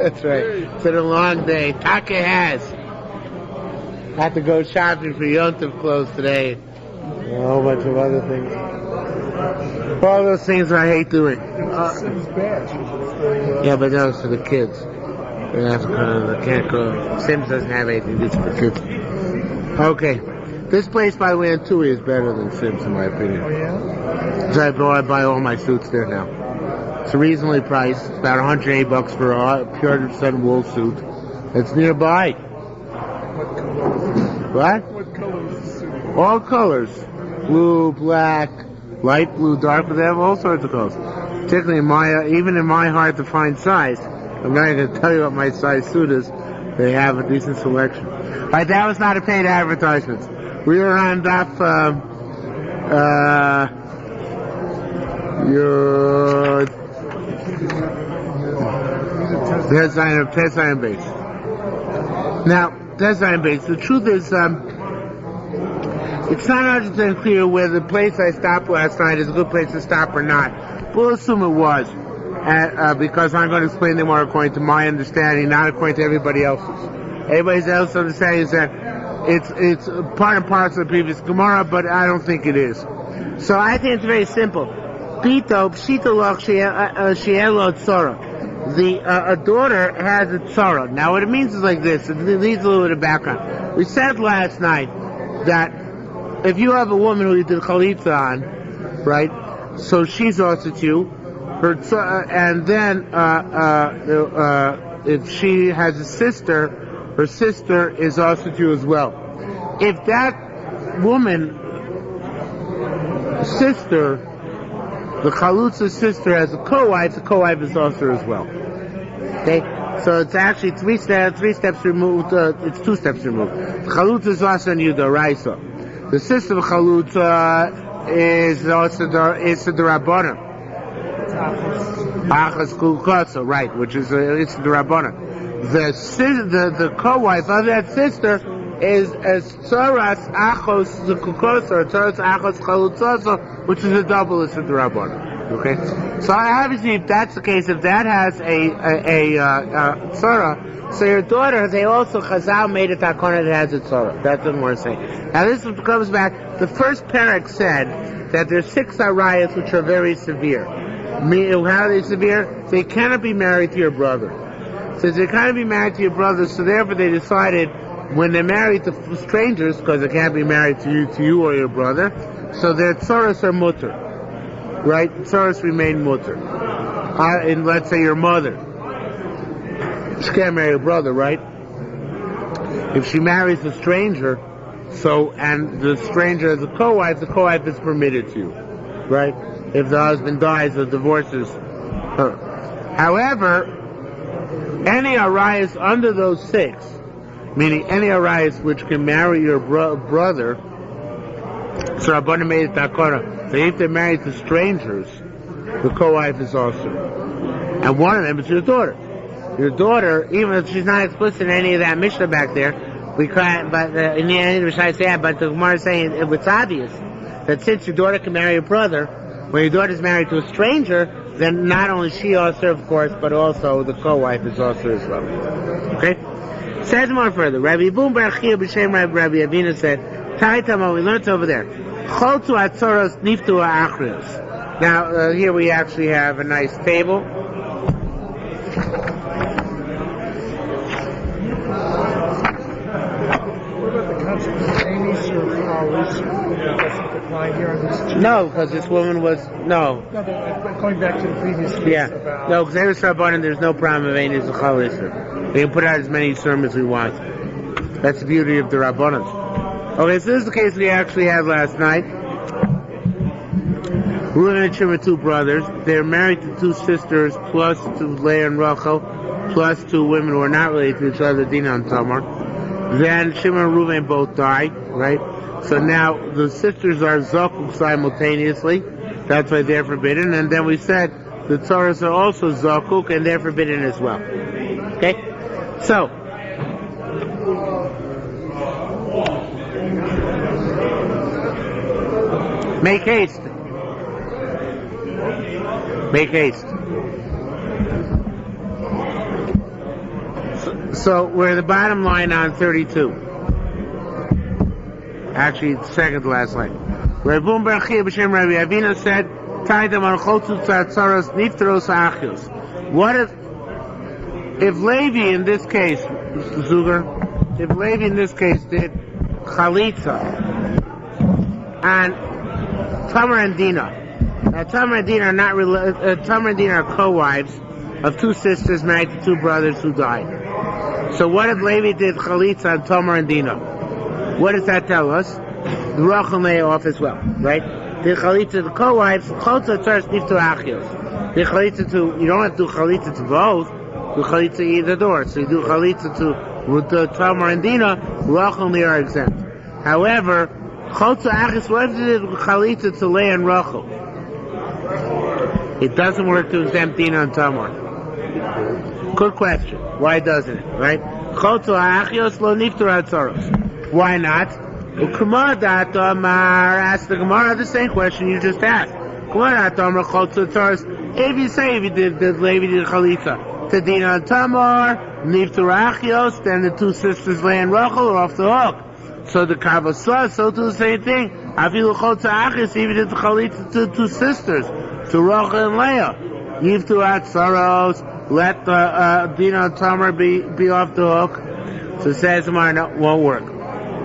That's right. It's been a long day. Taka has. Had to go shopping for Yom Tov clothes today. And a whole bunch of other things. All those things I hate doing. Yeah, but those for the kids. They can't go. Sims doesn't have anything. This is for kids. Okay. This place, by the way, in Tui is better than Sims, in my opinion. Oh, yeah? So I buy all my suits there now. It's reasonably priced. It's about $108 for a pure 100% wool suit. It's nearby. What? What color is the suit? All colors. Blue, black, light blue, dark blue. They have all sorts of colors. Particularly even in my hard to find size. I'm not going to tell you what my size suit is. They have a decent selection. All right, that was not a paid advertisement. We were on Daf your Tezayin base. Now, Tezayin base. The truth is, it's not 100% clear whether the place I stopped last night is a good place to stop or not. We'll assume it was, because I'm going to explain them more according to my understanding, not according to everybody else's. Everybody else's understanding is that it's part and parcel of the previous Gemara, but I don't think it is. So I think it's very simple. Pito, pshito loch she'elo tzora. A daughter has a tzara. Now what it means is like this. It needs a little bit of background. We said last night that if you have a woman who you did chalitza on, right? So she's also to you. And then if she has a sister, her sister is also to you as well. If that woman, sister, the chalutza's sister has a co-wife, the co-wife is also as well. Okay? So it's actually three steps removed, it's 2 steps removed. The chalutza is also in Yudah Raisa. The sister of chalutza is also the Rabbana. Achas Kulkasa, right, which is it's the Rabbana. The co-wife of that sister is as Tzoras Achos the Kulkasa, or Tzoras Achos Chalutzasa, which is a double is the Rabbana. Okay? So obviously if that's the case, if that has a Tzora, so your daughter, they also, Chazal made a takona that has a Tzora. That's what we're saying. Now this comes back, the first parak said that there's 6 arayas which are very severe. How are they severe? They cannot be married to your brother. So they cannot be married to your brother, so therefore they decided when they're married to strangers, because they can't be married to you or your brother, so their tzoros are mutter. Right? Tzoros remain mutter. And let's say your mother. She can't marry your brother, right? If she marries a stranger, and the stranger is a co-wife, the co-wife is permitted to you. Right? If the husband dies or divorces her. However, any arayas under those 6, meaning any arayas which can marry your brother, so Rabbana made it takana. So if they're married to strangers, the co-wife is also. And one of them is your daughter. Your daughter, even if she's not explicit in any of that Mishnah back there, we can't, but in the end, but the Gemara is saying it's obvious that since your daughter can marry your brother, when your daughter is married to a stranger, then not only she also, of course, but also the co-wife is also as well. Okay? Says more further. Rabbi Boom Bar Chia b'Shem Rabbi Avina said, Taitama, we learned over there. Choltu atzoros niftu ha'achrios. Now, here we actually have a nice table. No, because this woman was no. Going back to the previous case. Yeah. No, because Eretz Rabbanan, there's no problem of Einis L'chal Isser. We can put out as many sermons as we want. That's the beauty of the Rabbanan. Okay, so this is the case we actually had last night. Reuven and Shimon, 2 brothers. They're married to 2 sisters, plus to Leah and Rachel, plus 2 women who are not related to each other, Dinah and Tamar. Then Shimon and Reuven both died, right? So now the sisters are zakuk simultaneously. That's why they're forbidden. And then we said the tzoros are also zakuk and they're forbidden as well. Okay? So Make haste. Make haste. So we're at the bottom line on 32. Actually, it's second to last line. Rabun Bar Chia b'Shem Rabbi Avina said, "Taidam al chotzu tzatzaros niftaros achios." What if Levi in this case, Zuger, if Levi in this case did chalitza and Tamar and Dina? Now Tamar and Dina are not Tamar and Dina are co-wives of two sisters married to two brothers who died. So what if Levi did chalitza on Tamar and Dina? What does that tell us? The Rachel lay off as well, right? The chalitza the co-wives, chalitza first niftar achios. The chalitza to, you don't have to do chalitza to both, do chalitza either door. So you do chalitza to with the Tamar and Dina, Rachel and Leah are exempt. However, chalitza achios, what if you did chalitza to Leah and Rachel? It doesn't work to exempt Dina and Tamar. Good question. Why doesn't it? Right? Why not? Ask the Gemara the same question you just asked. If you say if you did Levi did chalitza to Dina and Tamar, Niftur, then the two sisters Leah and Rachel are off the hook. So the Kavasah, so do the same thing. Even did the chalitza to two sisters, to Rachel and Leah. Niftur Atzaros. Let the Dina and Tamar be off the hook. So it says tomorrow, no, won't work.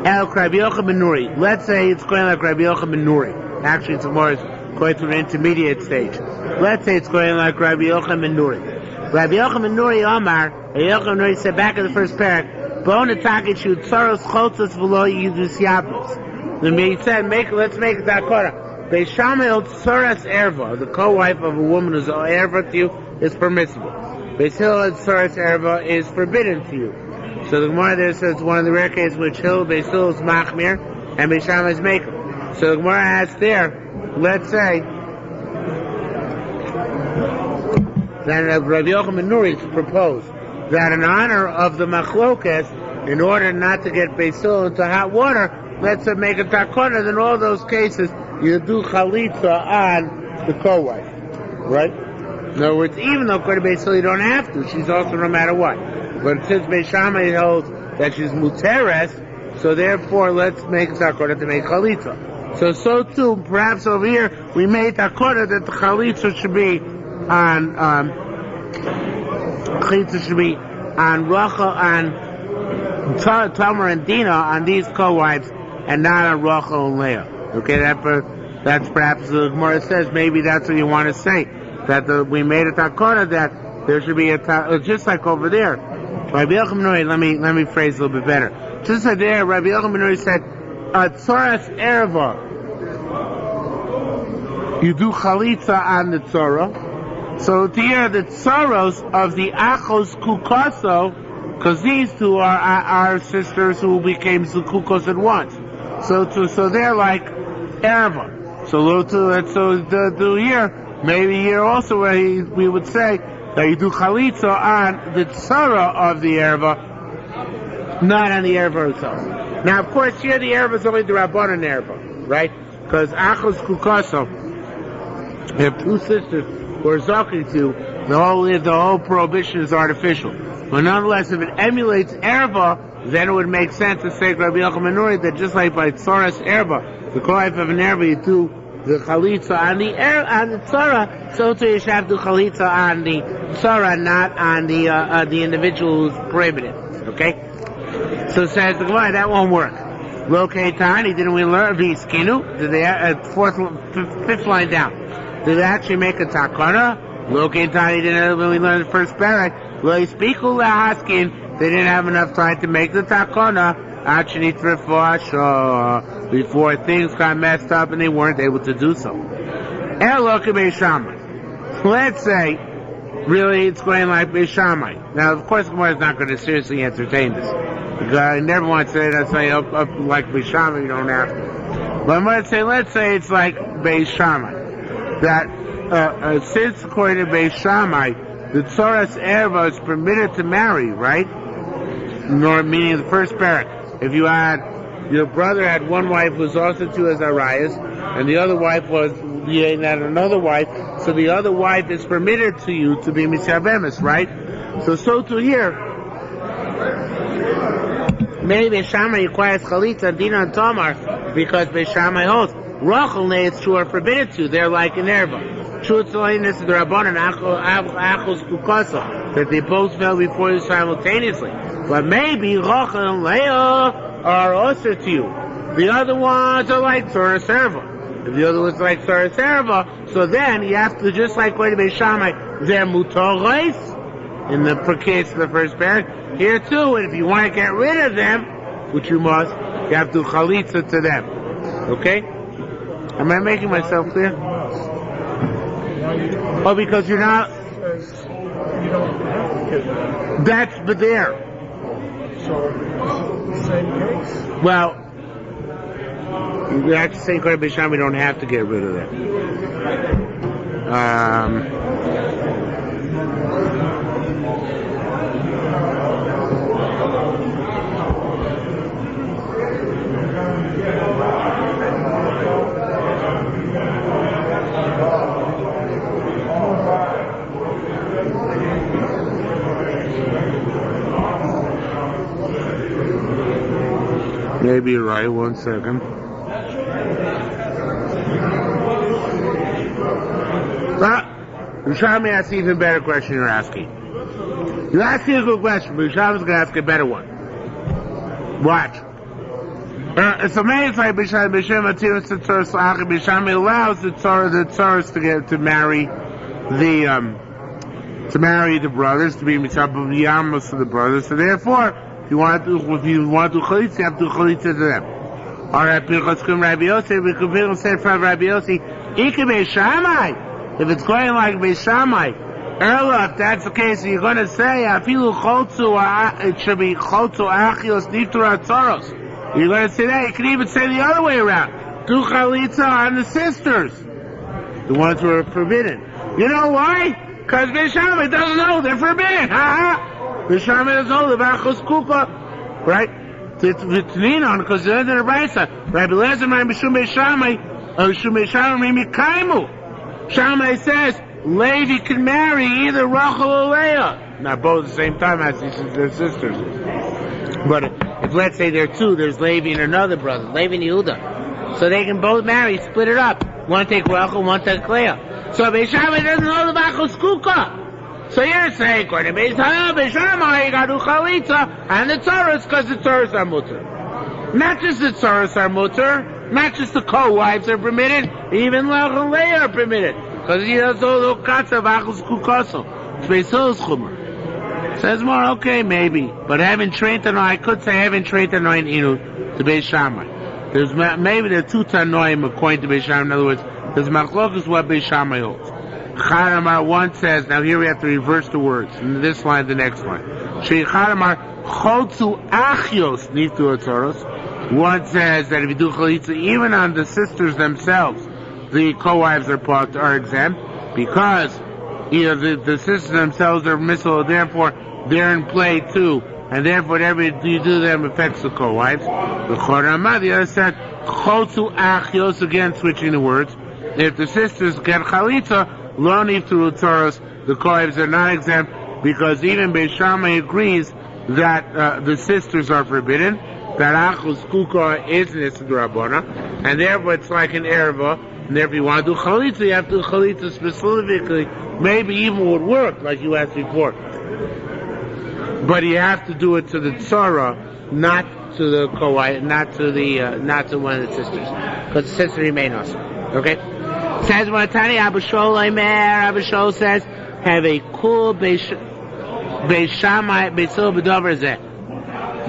El Rabbi Yochanan ben Nuri. Let's say it's going like Rabbi Yochanan ben Nuri. Actually, it's more going through an intermediate stage. Let's say it's going like Rabbi Yochanan ben Nuri. Rabbi Yochanan ben Nuri Omar. Rabbi Yochanan ben Nuri said back in the first parak, Bona takishu tzaros chotzos v'lo yidus yapos. Then he said, let's make it dakora. Beishamel tzaras erva, the co-wife of a woman who's erva to you, is permissible. Beis Hillel tzaras erva is forbidden to you. So the Gemara there says it's one of the rare cases which Beis Hillel is machmir and Beis Shammai is maker. So the Gemara asks there, let's say that Rabbi Yochanan ben Nuri proposed that in honor of the machlokes, in order not to get Beis Hillel into hot water, let's make a takona. In all those cases, you do chalitza on the co-wife, right? In other words, even though according to Beis Hillel you don't have to, she's also no matter what. But since Beis Shammai holds that she's muteres, so therefore let's make takona to make chalitza. So too, perhaps over here we made takona that the chalitza should be on Rachel and Tamar and Dina on these co-wives, and not on Rachel and Leah. Okay, that's perhaps the Gemara says maybe that's what you want to say, that we made a takona that there should be just like over there. Rabbi Yochanan ben Nuri, let me phrase a little bit better. Just like there, Rabbi Yochanan ben Nuri said, tzoras erva, you do chalitza on the tzora. So here the tzoros of the achos kukaso, because these two are our sisters who became zukukos at once. So they're like erva. So here, maybe here also where we would say that you do chalitza on the tzara of the erva, not on the erva itself. Now, of course, here the erva is only the rabbanan erva, right? Because achos kukaso, they have two sisters who are zaken to, the whole prohibition is artificial. But nonetheless, if it emulates erva, then it would make sense to say Rabbi Yochanan ben Nuri that just like by tzoras erva, the co-wife of an erva, you do the chalitza on the tzara, so too you should have to do chalitza on the tzara, not on the individual who's prohibited. Okay? So says the Gemara, that won't work. Lo keitani, didn't we learn v'искinu? Did they fifth line down? Did they actually make a takana? Lo keitani, didn't when we learned the first parak. Lo yispiku lahaskin, they didn't have enough time to make the takana. Actually, before things got messed up and they weren't able to do so. Let's say, really, it's going like Beis Shammai. Now, of course, Gemara is not going to seriously entertain this. Because I never want to say that's up like Beis Shammai, you don't have to. But I'm going to say, let's say it's like Beis Shammai. That, since according to Beis Shammai, the Tzoras Erva is permitted to marry, right? Nor meaning the first parak. If you had, your brother had one wife who was also two as Arias, and the other wife was not another wife, so the other wife is permitted to you to be Mishal Bemis, right? So to here, maybe Beis Shammai requires Chalitza, Dina, and Tamar, because Beis Shammai holds. Rachel, nay, it's true, are forbidden to. They're like an erva. True, it's only this is the Rabbanan, Achos Kukasa, that they both fell before you simultaneously. But maybe Rachel and Leah are also to you. The other ones are like Tzara Serva. If the other one's like Tzara Serva, so then you have to, just like going to Beis Shammai, they're Mutorais, in the case of the first parent. Here too, and if you want to get rid of them, which you must, you have to Chalitza to them. Okay? Am I making myself clear? Oh, because you're not. You don't have to get rid That's but there. So, same case. Well, that's the same kind of Beis we don't have to get rid of that. Maybe you're right. 1 second. Yerushalmi asks an even better question you're asking. You're asking a good question, but Yerushalmi's going to ask a better one. Watch. It's amazing like Yerushalmi allows the tzaras to marry the brothers, to be Yerushalmi Yevamos to the brothers. So therefore, if you want to do chalitza, you have to do chalitza to them. Alright, Pinchas Kum Rabbi Yossi, we could said from Rabbi Yossi, Ike Beis Shammai. If it's going like Beis Shammai, Erla, if that's the case, you're going to say, Afilu Chotzu, it should be Chotzu Achios Niftur Atzaros. You're going to say that. You can even say the other way around. Do chalitza on the sisters, the ones who are forbidden. You know why? Because Beis Shammai doesn't know they're forbidden. Beis Shammai doesn't know the Bachos Kuka, right? It's Ninon, because the end of the Raisa. Rabbi Lezer, Mishum Beis Shammai, Mishum Beis Shammai, Mikaimu. Shammai says, Levi can marry either Rachel or Leah. Not both at the same time as their sisters. But if let's say there are two, there's Levi and another brother, Levi and Yehuda. So they can both marry, split it up. One take Rachel, one take Leah. So Beis Shammai doesn't know the Bachos Kuka. So you're saying, according to Beis Shammai, you got to do chalitza, and the tzaras, because the tzaras are mutter. Not just the tzaras are mutter, not just the co-wives are permitted, even Rachel and Leah are permitted. Because he does all the katsa v'achos kukaso. Tvesos chumar. Says more, okay, maybe. But having trained to know, I could say having trained to know in Inu, to Beis Shammai. There's maybe there are two Tanoim according to Beis Shammai. In other words, there's machlokas what Beis Shammai holds. Chadamar one says, now here we have to reverse the words. In this line, the next line. Shei Chadamar chotzu achios niftu atzaros. One says that if you do chalitza even on the sisters themselves, the co-wives are exempt because the sisters themselves are missile, therefore they're in play too, and therefore whatever you do them affects the co-wives. The Chorama, the other said chotzu achios, again switching the words. If the sisters get chalitza, lo niftu atzaros, the co-wives are not exempt because even Beis Shammai agrees that the sisters are forbidden. That achos kuka is nisad rabona, and therefore it's like an erva. And therefore, you want to do chalitza, you have to do chalitza specifically. Maybe even would work, like you asked before. But you have to do it to the tzara, not to the kowai, not to one of the sisters, because the sisters remain also. Okay. Says Matani Abu Shol Aimer. Abu Shol says, have a cool Beis Shammai Beisil B'Dover Zeh.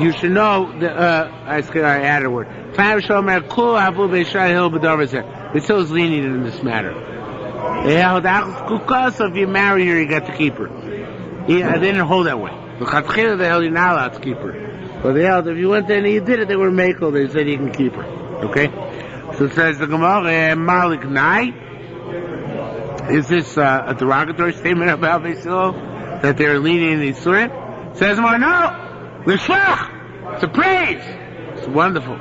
You should know. I added a word. Abu Shol Aimer cool Abu Beis Shammai Hil B'Dover Zeh. It's so lenient in this matter. So if you marry her, you got to keep her. They didn't hold that way. The Chatchila, they held you not allowed to keep her. But they held, if you went there and you did it, they were makel, they said you can keep her. Okay? So it says the Gemara, Malik Nai. Is this a derogatory statement about Beisil? That they're lenient in Yisurin? Says more, no! L'shach! It's a praise! It's wonderful.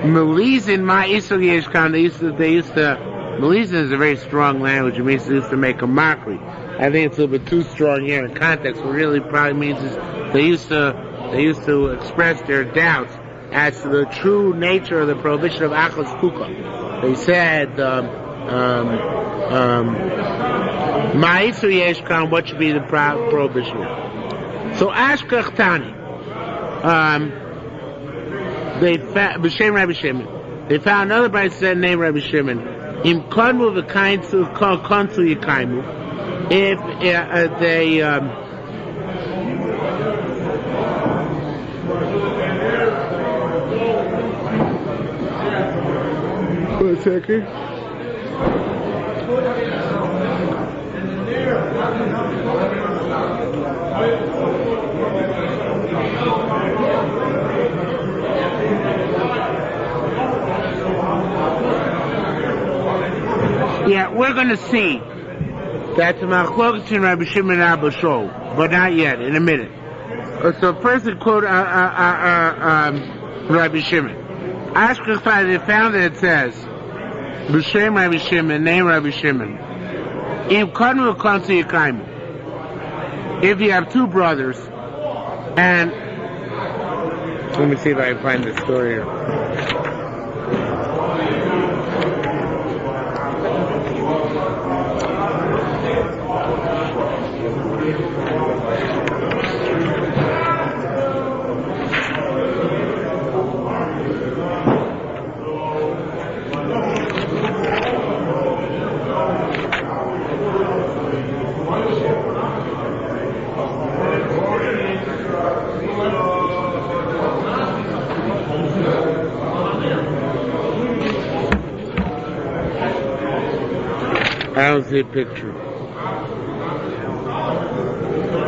Melizin ma isur yeshkan. They used to. Melizin is a very strong language. It means they used to make a mockery. I think it's a little bit too strong here in context. What really probably means is they used to express their doubts as to the true nature of the prohibition of achos kuka. They said, ma'isur yeshkan, what should be the prohibition? So Ashkach Tani, B'Shem Rabbi Shimon, they found another Brisa named Rabbi Shimon. Im konmu v'kaintu kontu yikaimu. If they 1 second. Yeah, we're going to see that the Machlokas in Rabbi Shimon and Abba Shol, but not yet, in a minute. So first we quote Rabbi Shimon. Ashkechai, they found that it says, B'Shem Rabbi Shimon, name Rabbi Shimon. Im Kanu Kansu Yikaimu. If you have two brothers, and let me see if I can find the story here. I don't see a picture.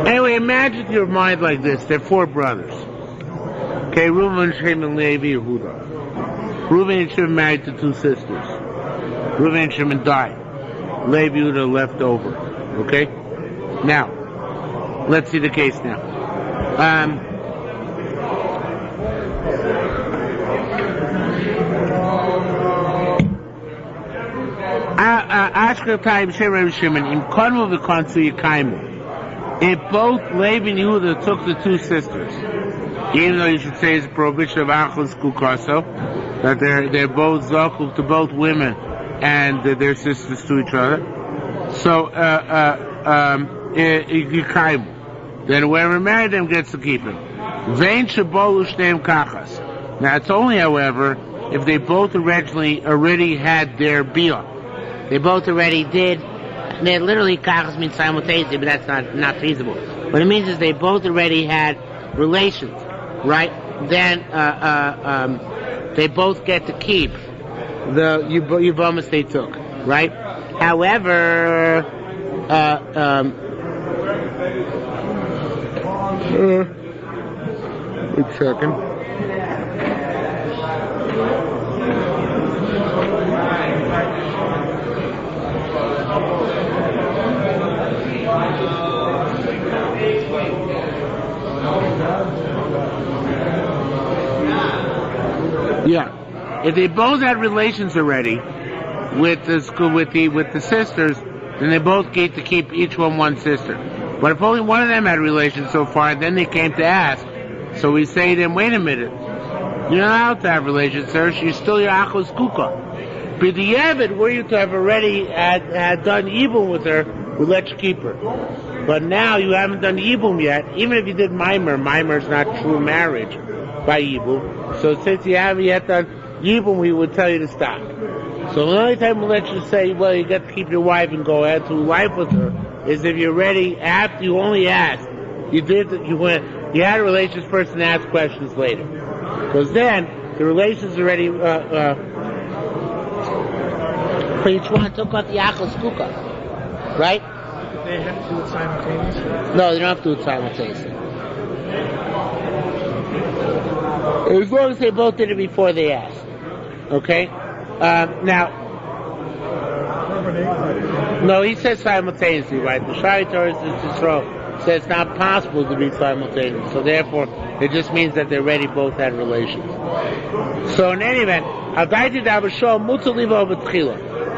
Anyway, imagine your mind like this. They're 4 brothers. Okay, Reuben, Shimon, Levi, Yehuda. Reuben and Shimon married to 2 sisters. Reuben and Shimon died. Levi, Yehuda left over. Okay? Now, let's see the case now. If both Levi and Yehuda took the 2 sisters, even though you should say it's a prohibition of achos kukaso, that they're both zakuk to both women and their sisters to each other, so then whoever married them gets to keep him. Vein shabolu shneim kachas. Now it's only, however, if they both already had their bia. They both already did. They literally kachas means simultaneously, but that's not feasible. What it means is they both already had relations, right? Then they both get to keep the Yevamos they took, right? However, 1 second. Yeah, if they both had relations already with the sisters, then they both get to keep each one sister. But if only one of them had relations so far, then they came to ask. So we say to them, wait a minute, you're not allowed to have relations, sir. She's still your achos kuka. But the Yevid, were you to have already had done evil with her, we let you keep her. But now you haven't done evil yet. Even if you did mimer is not true marriage by evil. So since you haven't yet done evil, we would tell you to stop. So the only time we'll let you say, well, you got to keep your wife and go ahead to life with her, is if you're ready, after you only asked. You had relations first and asked questions later. Because then, the relations already, for each one took out the achos kuka. Right? They have to do it simultaneously? No, they don't have to do it simultaneously. As long as they both did it before they asked. Okay? Now, no, he says simultaneously, right? The Shari Torah says not not possible to be simultaneous. So therefore, it just means that they already both had relations. So in any event,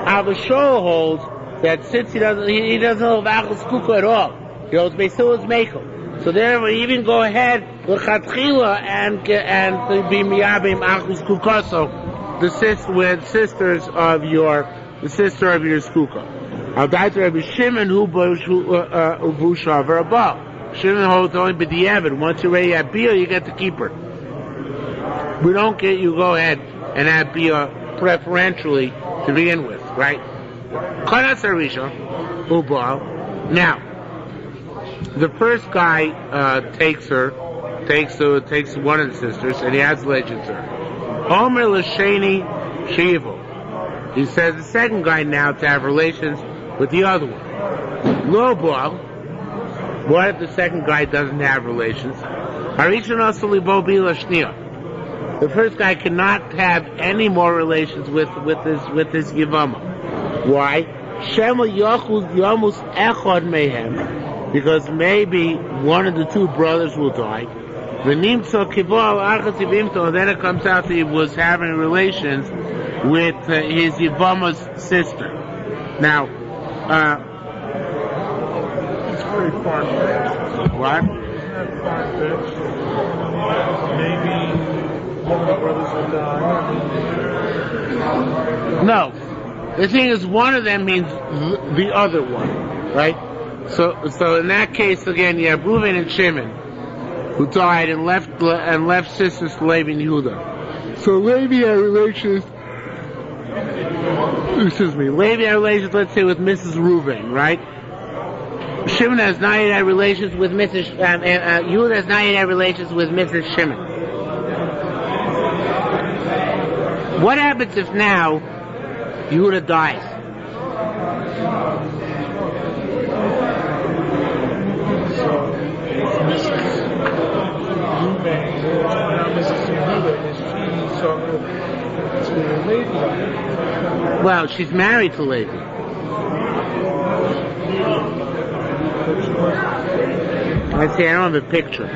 Avashol holds that since he doesn't hold Achos Kuka at all, he holds Beisilas Meichel. So therefore, even go ahead l'chatchila and be miyabim Achos Kukaso, the sister of your skuka. Al daiter Rabbi Shimon who bushaver above. Shimon holds only b'diavad. Once you're ready at bia, you get to keep her. We don't get you go ahead and have bia preferentially to begin with, right? Kanas Arisha ubal. Now, the first guy takes one of the sisters, and he has relations to her. Omer l'sheni shivo. He says the second guy now to have relations with the other one. Lo bal. What if the second guy doesn't have relations? Harishon also libo bila shnia. The first guy cannot have any more relations with his Yevama. Why? Shema Yachuz Yamus Echad Mehem, because maybe one of the two brothers will die. And then it comes out that he was having relations with his Yevama's sister. Now, It's very far-fetched. what? Isn't that far-fetched? Maybe one of the brothers will die. No. The thing is, one of them means the other one, right? So in that case, again, you have Reuven and Shimon, who died and left sisters to Levi and Yehuda. So Levi had relations. Levi had relations, let's say, with Mrs. Reuven, right? Shimon has not yet had relations with Mrs. Yehuda has not yet had relations with Mrs. Shimon. What happens if now Yehuda dies? Well, she's married to Levi. I see, I don't have a picture.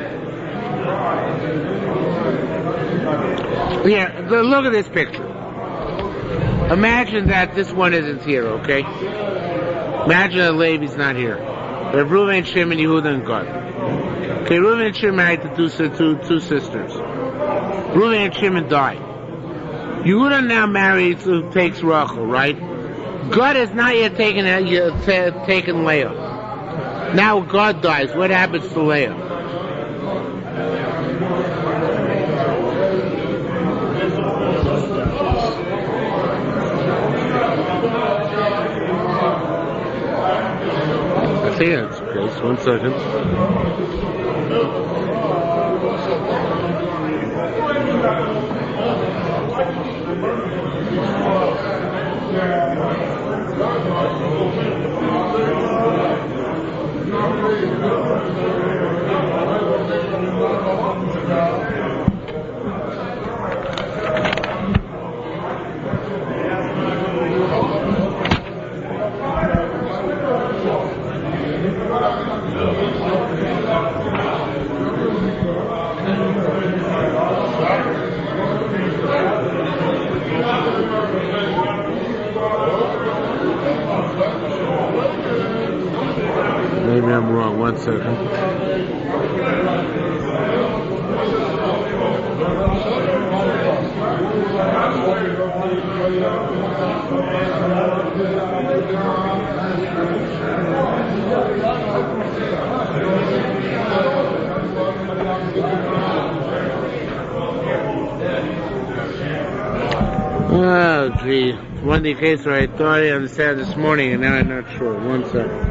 Here, look at this picture. Imagine that this one isn't here, okay? Imagine that Levi's not here. We have Reuven, Shimon, Yehuda, and God. Okay, Reuven and Shimon married to two sisters. Reuven and Shimon died. Yehuda now takes Rachel, right? God has not yet taken Leah. Now God dies. What happens to Leah? I think that's the case. 1 second. Maybe I'm wrong. 1 second. Oh, gee. One of the cases where I thought I understood this morning, and now I'm not sure. 1 second.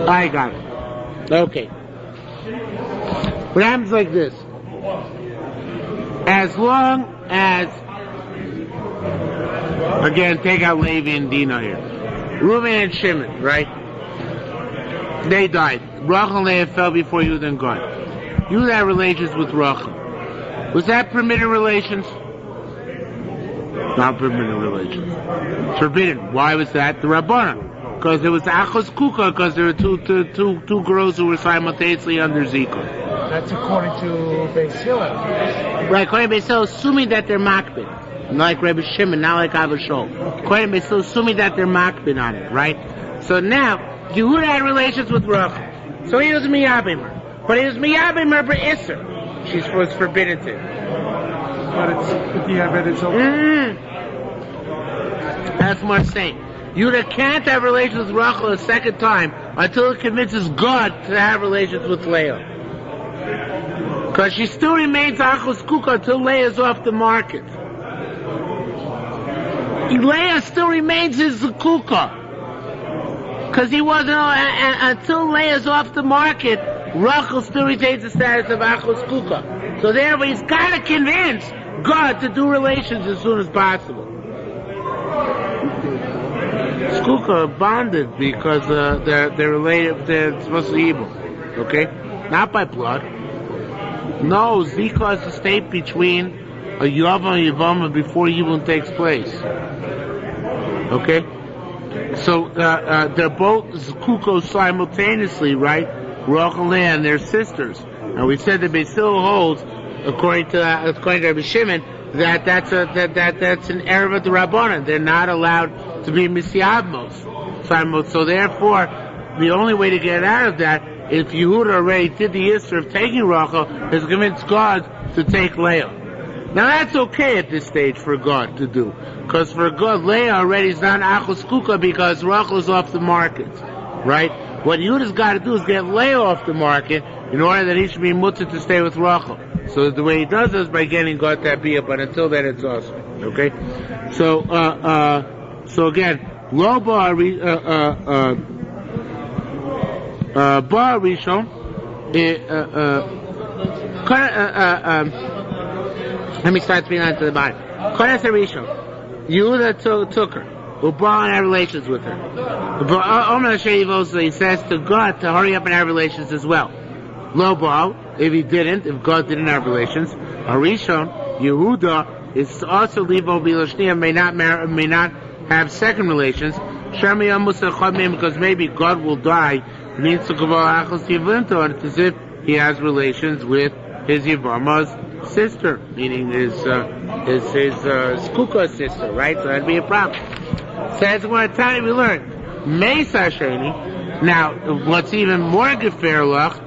I got it. Okay. What happens like this? As long as, again, take out Levi and Dina here. Reuben and Shimon, right? They died. Rachel and Leah fell before Yehuda and God. Yehuda had relations with Rachel. Was that permitted relations? Not permitted relations. Forbidden. Why was that? The Rabbanan. Because it was Achos Kuka, because there were two girls who were simultaneously under Zika. That's according to Beis Hillel. Right, according to Beis Hillel, assuming that they're makbid. Not like Rebbe Shimon, not like Abba Shol. According to Beis Hillel, assuming that they're makbid on it, right? So now, Yehuda had relations with Rachel. So he was Miyabimer. But he was Miyabimer for Isser. She was forbidden to. But it's it's okay. That's what I'm saying. Yehuda can't have relations with Rachel a second time until it convinces God to have relations with Leah. Because she still remains Achos Kuka until Leah's off the market. Leah still remains his Kuka. Because he wasn't, until Leah's off the market, Rachel still retains the status of Achos Kuka. So therefore he's got to convince God to do relations as soon as possible. Skuka are bonded because they're related, they're supposed to be evil. Okay? Not by blood. No, Zika is the state between a Yavam and Yevama before Yibum takes place. Okay? So they're both Zkuko simultaneously, right? Rachel and Leah and their sisters. And we said that Beis Hillel holds, according to Rabbi Shimon, that's an erva of the Rabbanan. They're not allowed to be Misyabmos. So therefore, the only way to get out of that, if Yehuda already did the Yisr of taking Rachel, is convince God to take Leah. Now that's okay at this stage for God to do. Because for God, Leah already is not Achos Kuka because Rachel is off the market. Right? What Yehuda's got to do is get Leah off the market in order that he should be mutter to stay with Rachel. So the way he does this is by getting God that bia, but until then it's awesome. Okay? So again, Lo Bar Rishon, let me start speaking on to the bottom. Kodesh Rishon, Yehuda took her. Ubar and had relations with her. He says to God to hurry up and have relations as well. Lo Baal, if God didn't have relations, Arishon, Yehuda is also Livo Bilashnia may not have second relations. Yerushalmi Yevamos because maybe God will die. Needs to go and it's as if he has relations with his Yevama's sister, meaning his Skuka sister, right? So that'd be a problem. So that's what time we learned. Meisa Sheni. Now, what's even more geferlach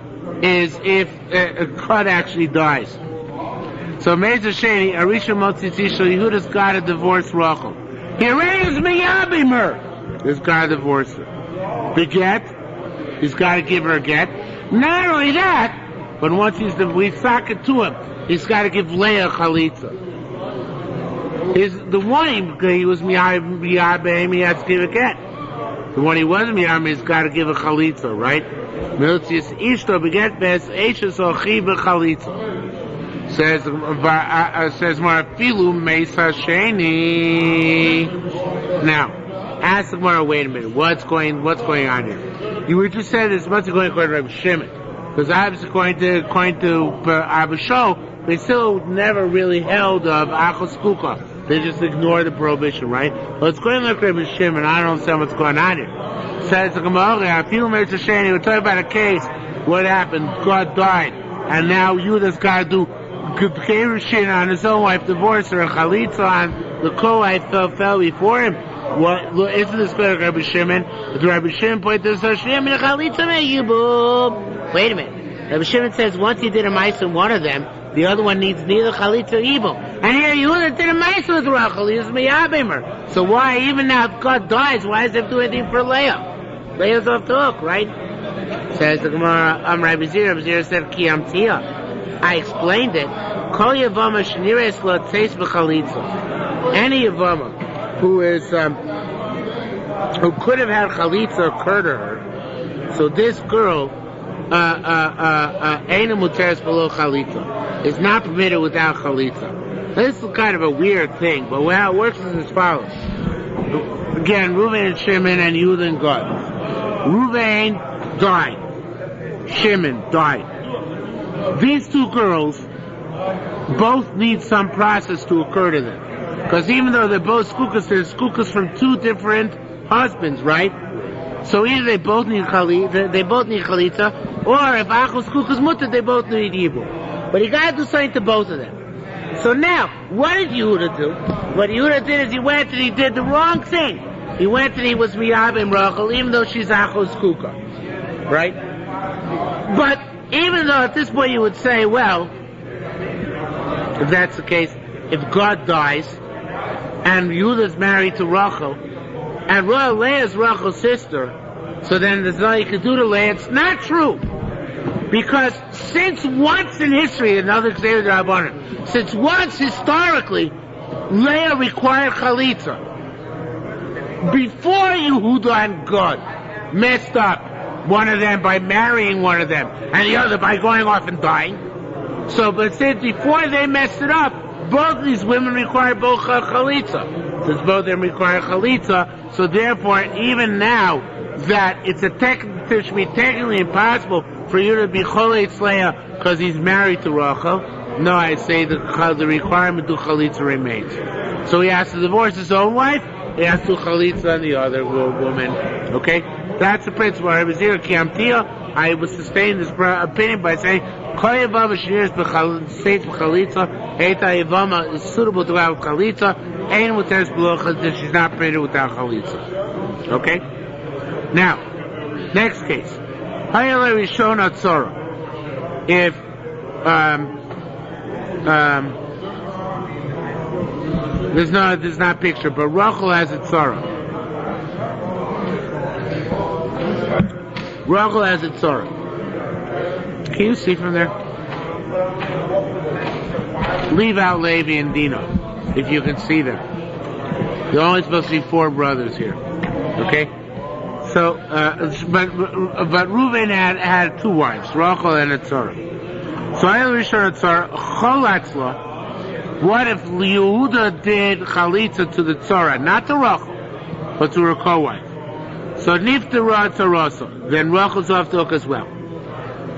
is if a cut actually dies. So Meisa Sheni, Arisha Motzitzi Shel Yehuda's got to divorce Rachel. He raised Miyabimer. He's got to divorce her. The get, he's got to give her a get. Not only that, but once we sock it to him, he's got to give Leah Chalitza. The one he was Miyabim, he has to give a get. The one he wasn't Miyabim, he's got to give a Chalitza, right? Miltius Ishto beget bes Eishes Ochi B'Chalitza. Says Marafilu Meisa Sheni. Now, ask the Gemara, wait a minute, what's going on here? You just said this must be going according to Rabbi Shimon. Because obviously according to Abba Shol, they still never really held of Achos Kuka. They just ignore the prohibition, right? Well, it's going like Rabbi Shimon. I don't understand what's going on here. Says the Gemara, we're talking about a case. What happened? God died, and now Yuda's got to do Gerushin on his own wife, divorce her, Chalitza on the co-wife fell before him. What isn't this good, Rabbi Shimon? The Rabbi Shimon pointed to wait a minute. Rabbi Shimon says once he did a mice in one of them, the other one needs neither chalitza or evil. And here Yehuda did a mice with Rachel. He was miyabimer. So why, even now if God dies, why does he have to do anything for Leah? Leah's off the hook, right? Says the Gemara, Rabbi Zira. Rabbi Zira said, Ki amtia. I explained it. Kol Yevama shnires lo teis b'chalitza. Any Yevama who could have had chalitza occur to her. So this girl Eina muteres below chalitza. It's not permitted without chalitza. This is kind of a weird thing, but how it works is as follows. Again, Reuven and Shimon and Yehuda and Gad. Reuven died. Shimon died. These two girls both need some process to occur to them. Because even though they're both skukas, they're skukas from two different husbands, right? So either they both need chalitza, or if achos skukas mutter, they both need yibum. But you gotta do something to both of them. So now, what did Yehuda do? What Yehuda did is he went and he did the wrong thing. He went and he was miyabim Rachel, even though she's achos skuka, right? But even though at this point you would say, well, if that's the case, if God dies and Yehuda's married to Rachel, and Leah is Rachel's sister, so then there's nothing you can do to Leah. It's not true. Because since once in history, another Xavier Rabbanan, since once historically, Leah required chalitza. Before Yehuda and God messed up, one of them by marrying one of them, and the other by going off and dying. So, but since before they messed it up, both these women require both chalitza. Since both of them require chalitza, so therefore, even now, that it's technically impossible for you to be choletz Leah because he's married to Rachel. No, I say the requirement to chalitza remains. So he has to divorce his own wife, he has to chalitza on the other woman. Okay? That's the principle. I was here, I was sustaining this opinion by saying, Koya Vava Shneers states B'chalitza, Eita Yevama is suitable to have Chalitza, Ein Muteres below Chalitza, she's not permitted without Chalitza. Okay? Now, next case. Hayale Rishona Tzora. If, there's not picture, but Rachel has a Tzora. Rachel has a Tzora. Can you see from there? Leave out Levi and Dino, if you can see them. There are only supposed to be 4 brothers here. Okay? So, but Reuven had 2 wives, Rachel and a Tzora. So I Rishon Tzora, Cholatzla. What if Yehuda did chalitza to the Tzora, not to Rachel, but to her co-wife? So Niftara Tzarasa, then Rachel's off the hook as well.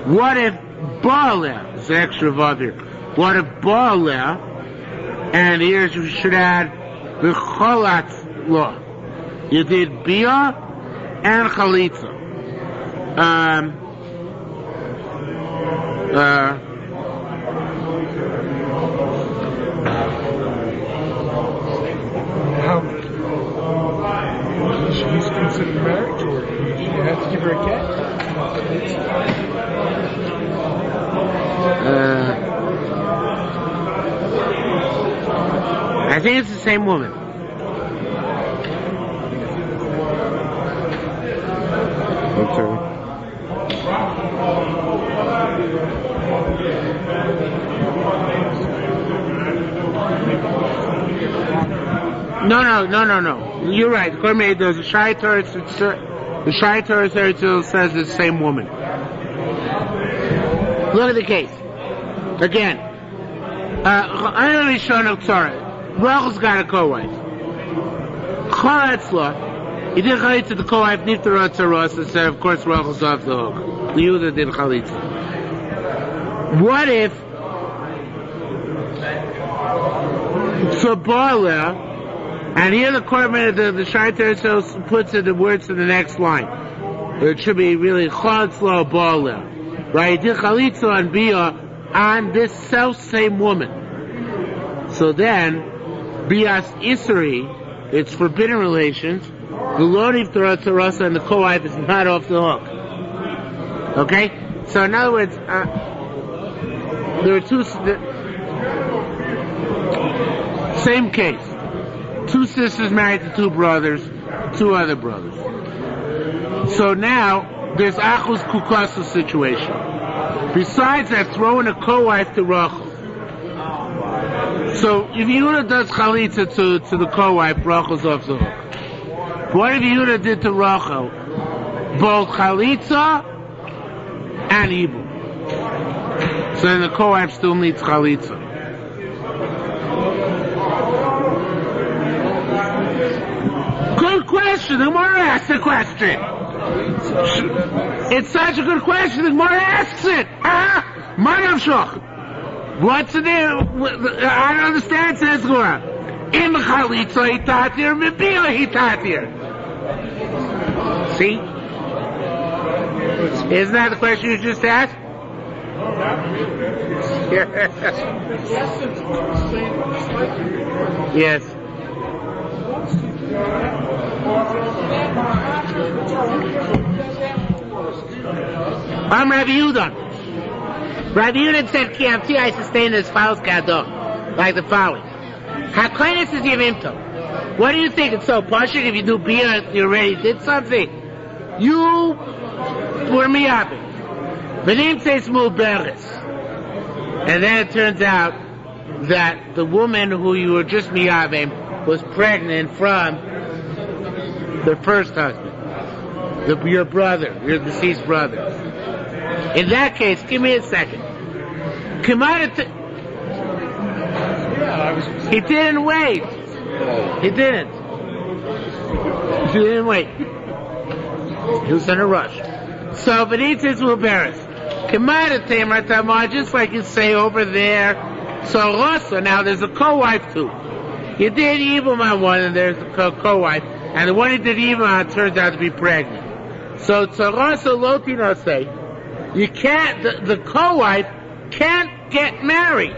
What if Baaleh, it's an extra vav here. What if Baaleh, and here you should add the Cholatz law. You did Bia and Chalitza. She's considered married to her. You have to give her a cat. I think it's the same woman. Okay. No. You're right. The Shai Torah says the same woman. Look at the case. Again. Rachel's got a co-wife. Cholatzla. He did chalitza to the co-wife, Niftara Tzarasa, and said, of course, Rachel's off the hook. Yehuda did chalitza. What if Baaleh, and here the Korban, the Shai Torah puts the words in the next line. It should be really Cholatzla Baaleh. Right? He did chalitza and Bia on this self-same woman. So then, Bias Isri, it's forbidden relations. The Lord Niftara Tzarasa and the co-wife is not off the hook. Okay? So in other words, there are same case. 2 sisters married to 2 brothers, 2 other brothers. So now, there's Achos Kukasa situation. Besides that, throw in a co-wife to Rachel. So if Yehuda does chalitza to the co-wife, Rachel's off the hook. What if Yehuda did to Rachel both chalitza and Yibum. So then the co-wife still needs chalitza. Good question. The Gemara asked the question. It's such a good question. The Gemara asks it. Manav Shoch. What's the name? I don't understand. Says the Gemara. Im chalitza hitatir, mebila hitatir. See? Isn't that the question you just asked? Yes. I'm Rabbi Yehuda. Rabbi Yehuda said, "Ki amti I sustain as follows kado," like the following. Haklenis is yivimto. What do you think? It's so partial. If you do beer, you already did something. You were miyabe. The name says muberes, and then it turns out that the woman who you were just miyabe was pregnant from the first husband, your brother, your deceased brother. In that case, give me a second. He didn't wait. He didn't. He didn't wait. He was in a rush. So, Benitez will embarrass. Just like you say over there. So, Rosa, now there's a co-wife too. You did Yibum on one, and there's a co-wife. And the one he did Yibum on turns out to be pregnant. So, Rosa Lotino say, you can't, the co-wife can't get married.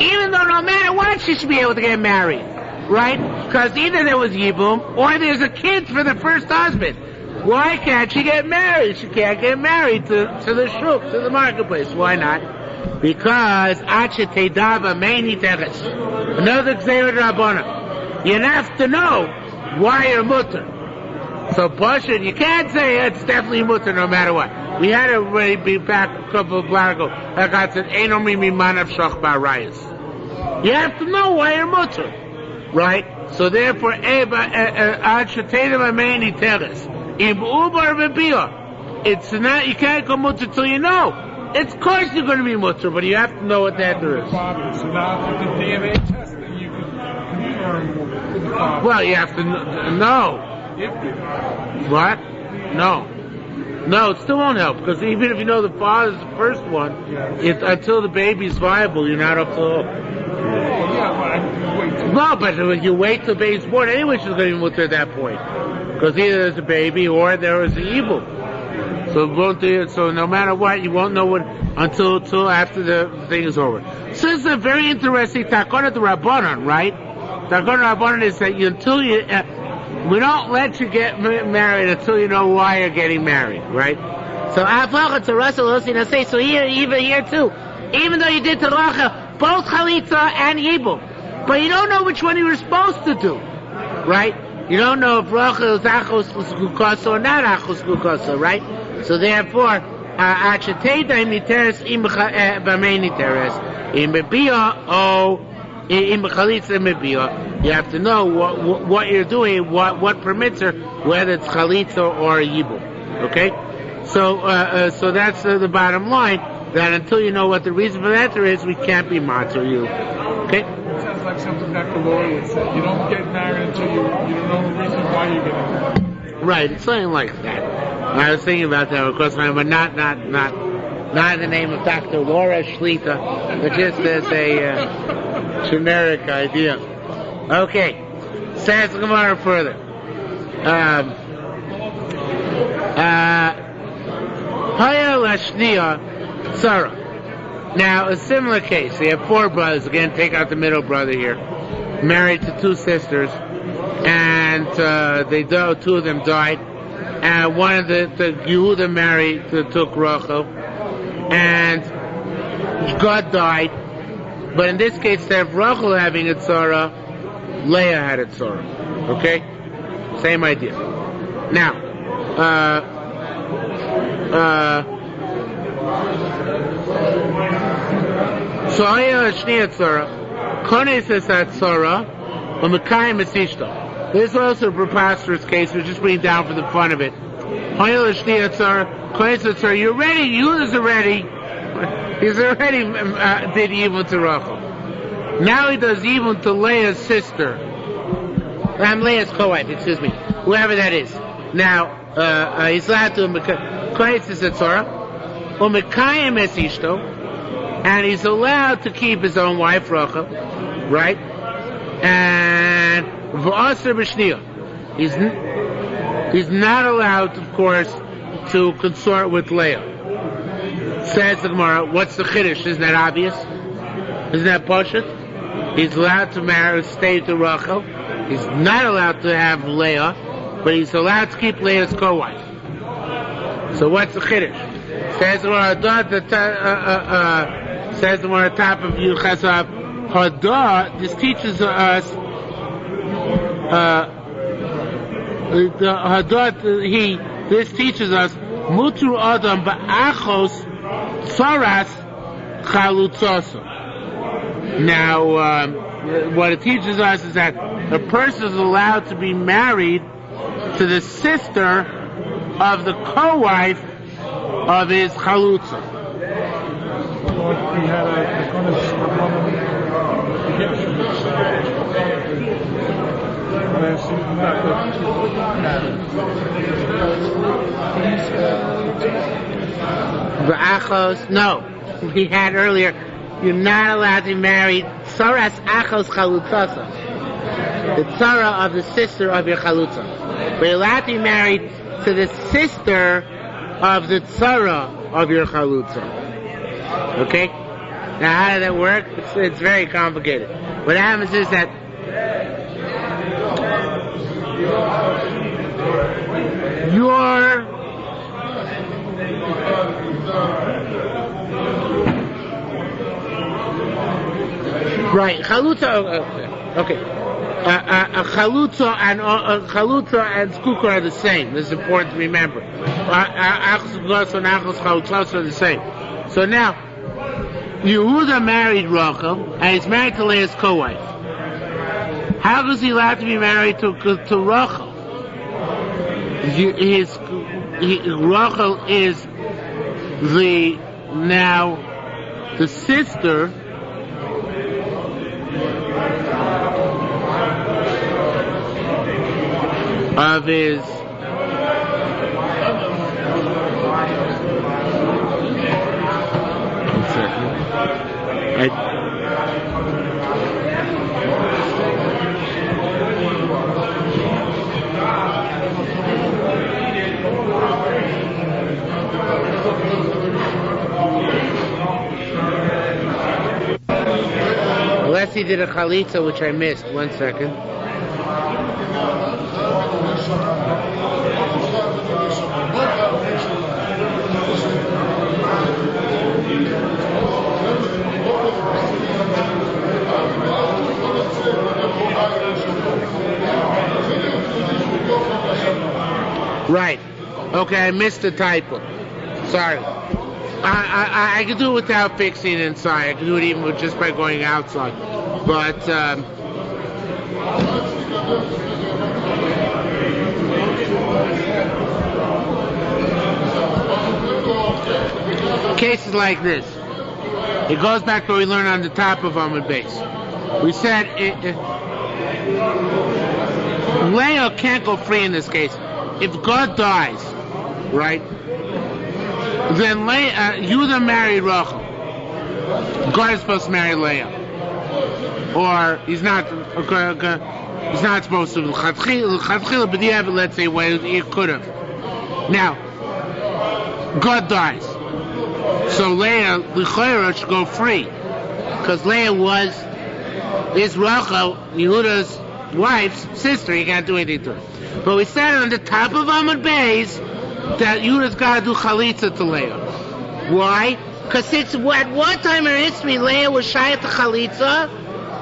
Even though no matter what, she should be able to get married. Right? Because either there was Yibum, or there's a kid for the first husband. Why can't she get married? She can't get married to the shuk, to the marketplace. Why not? Because Ache Teidava Meini Teres. Another Gzeir Rabbana. You have to know why you're mutter. So Pasha, you can't say it's definitely mutter no matter what. We had to already be back a couple of blocks ago. Like I said, Eino Mimi Manav Shach Barayas. You have to know why you're mutter. Right? So therefore, Ache Teidava Meini Teres. It's not, you can't go mutter till you know. It's of course you're going to be mutter, but you have to know what that is. So now with the DNA testing, you can confirm. Well, you have to know. What? No. No, it still won't help, because even if you know the father's the first one, until the baby's viable, you're not up to hook. No, but you wait till the baby's born, anyway she's going to be mutter at that point. Because either there's a baby or there is an evil. So no matter what, you won't know what until after the thing is over. So this is a very interesting takana to Rabbanan, right? Takana to Rabbanan is that we don't let you get married until you know why you're getting married, right? So so here too, even though you did Taracha, both Chalitza and Yibum, but you don't know which one you were supposed to do, right? You don't know if Rachel is Achos Gukasa or not Achos Gukasa, right? So therefore, Acheteda Niteres Im Bamei Niteres Im Bebia or Im Chalitza Mebia. You have to know what you're doing, what permits her, whether it's Chalitza or Yibum. Okay? So that's the bottom line, that until you know what the reason for that there is, we can't be matzah you. Okay? Sounds like something that the lawyer would say. You don't get married until you don't know the reason why you're getting married. Right, it's something like that. I was thinking about that, of course, but not in the name of Dr. Laura Shlita, but just as a generic idea. Okay, says the Gemara further. Haya Lashnia Sarah. Now, a similar case. You have 4 brothers. Again, take out the middle brother here. Married to 2 sisters. And 2 of them died. And one of the Yehuda married, took Rachel. And God died. But in this case, instead of Rachel having a tzara, Leah had a tzara. Okay? Same idea. Now, so Aya Shnia Tzara, Kone says that Tzara, Umekayim Esishta. This is also a preposterous case, we're just bringing down for the fun of it. You're ready. Yehuda's already. He's already did evil to Rachel. Now he does evil to Leah's sister. Leah's co-wife. Excuse me. Whoever that is. Now he's allowed to koyetz the Torah, umekayem es ishto, and he's allowed to keep his own wife Rachel, right? And v'aser b'shniya. He's not allowed, of course, to consort with Leah. Says the Gemara, what's the chiddush? Isn't that obvious? Isn't that pashut? He's allowed to stay to Rachel. He's not allowed to have Leah, but he's allowed to keep Leah's co-wife. So what's the chiddush? Says the Gemara, says the Gemara, top of Yuchasav, Hadah. This teaches us. This teaches us Mutru Adam ba'achos tzaras chalutzoso. Now, what it teaches us is that a person is allowed to be married to the sister of the co-wife of his chalutza. No, we had earlier. You're not allowed to be married. Saras achos chalutzasa, the tzara of the sister of your chalutza. But you're allowed to be married to the sister of the tzara of your chalutza. Okay. Now, how does that work? It's very complicated. What happens is that right, chalutza. Okay, chalutza and skukra are the same. This is important to remember. Achos and achos chalutza are the same. So now, Yehuda married Rachel, and he's married to Leah's co-wife. How is he allowed to be married to Rachel? Rachel is the sister of his unless he did a chalitza, which I missed. 1 second. Right. Okay, I missed the typo. Sorry. I can do it without fixing inside. I can do it even just by going outside. But cases like this, it goes back to what we learned on the top of Amud Beis. We said Leah can't go free in this case. If God dies, right, then Yehuda married Rachel. God is supposed to marry Leah, or he's not. He's not supposed to. Let's say he could have. Now, God dies, so Leah should go free, because Leah is Rachel, Yehuda's wife's sister. He can't do anything to her. But we said on the top of Amud Beis that Yehuda's got to do chalitza to Leah. Why? Because at one time in history, Leah was shayat to chalitza,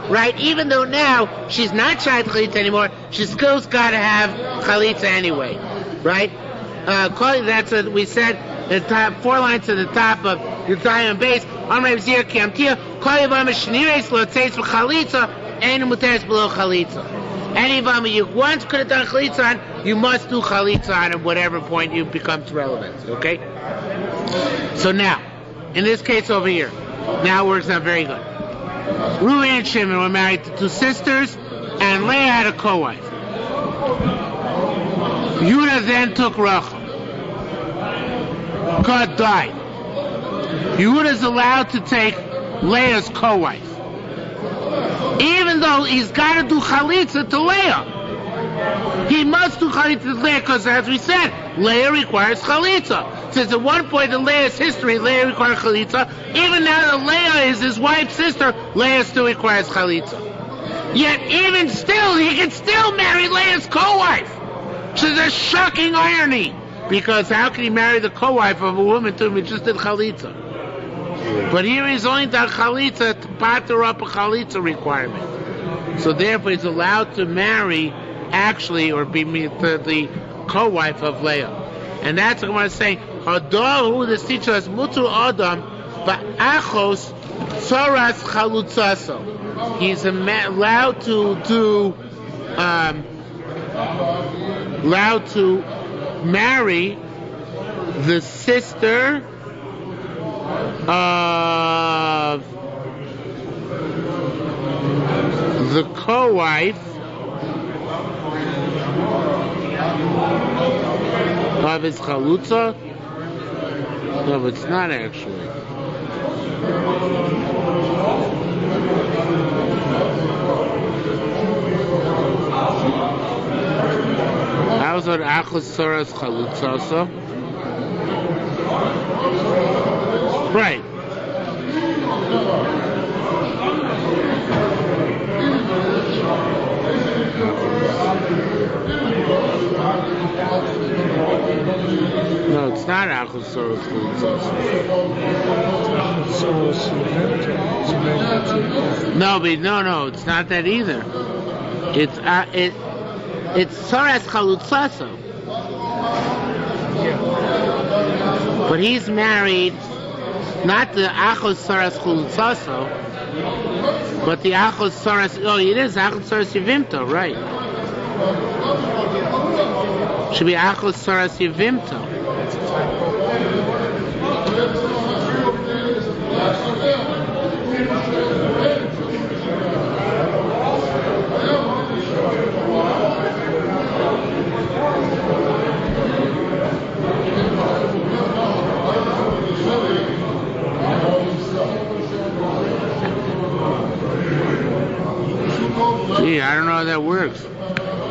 right? Even though now she's not shayat to chalitza anymore, she's still got to have chalitza anyway, right? That's what we said. The top 4 lines to the top of the Zion base. Amrei Zir Kiamtia. Kol Yavam Shnireis Lo Tzeis V'Chalitza Ein Muteres Below Chalitza. Any vama you once could have done chalitza on, you must do chalitza on at whatever point it becomes relevant. Okay? So now, in this case over here, now it works out very good. Reuven and Shimon were married to two sisters, and Leah had a co-wife. Yehuda then took Rachel. God died. Yehuda is allowed to take Leah's co-wife, even though he's got to do chalitza to Leah. He must do chalitza to Leah because, as we said, Leah requires chalitza. Since at one point in Leah's history, Leah required chalitza, even now that Leah is his wife's sister, Leah still requires chalitza. Yet, even still, he can still marry Leah's co-wife. Which is a shocking irony. Because how can he marry the co-wife of a woman to whom he just did chalitza? But here he's only done chalitza to pater up a chalitza requirement. So therefore he's allowed to marry, actually, or be the co-wife of Leah. And that's what I want to say. Hadahu, this teaches us, mutu adam, ba'achos, soras chalutzaso. He's allowed to do, allowed to marry the sister of the co-wife of his chalutza. No, but it's not actually. How's it achos soras chalutza? Right. No, it's not achos soras chalutza. No, it's not that either. It's soras chalutzaso. But he's married not the achos soras chalutzaso, but the achos soras. Oh, it is achos soras yevimto, right? Should be achos soras yevimto. Gee, I don't know how that works.